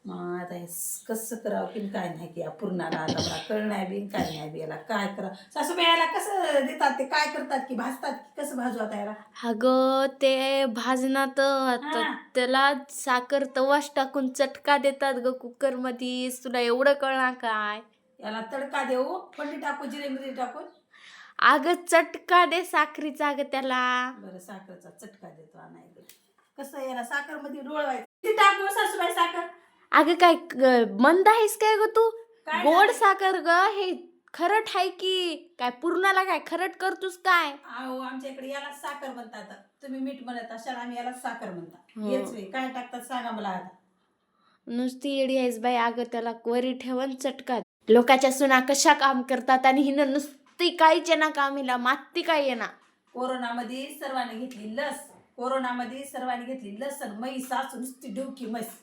मग आता हे कसं करावं की काय नाही की पूर्णाला आता मला कळ नाही बी काय नाही बी याला काय करा सासूबाई याला कसं देतात ते काय करतात की भाजतात की कसं भाजू आता याला अगं ते भाजनात आता हा त्याला साखर तवाच टाकून चटका देतात ग कुकर मध्ये. तुला एवढं कळणार काय? याला तडका देऊ फोडणी टाकू जिरे मिरी टाकून अगं चटका दे साखरीचा अगं त्याला. बरं साखरचा चटका देतो आणायला कसं याला साखर मध्ये डोळवायचं किती टाकू सासूबाई साखर अगं काय मंद आहेस काय ग तू? काय गोड झालंय? साखर ग हे. खरट आहे की काय पूर्णाला काय खरट करतोस काय? अहो आमच्या इकडे याला साखर म्हणतात तुम्ही मीठ म्हणत असाल आम्ही याला साखर म्हणतात हो. हेच वे काय टाकतात सांगा मला आता नुसती येडी आहेस बाई. अगं त्याला वरी ठेवून चटका. लोकाच्या सुना कशा काम करतात आणि हिनं नुसती काहीच ना कामीला माती काय येणार. कोरोनामध्ये सर्वांनी घेतली लस आणि मै सासू नुसती डोकी म्हैस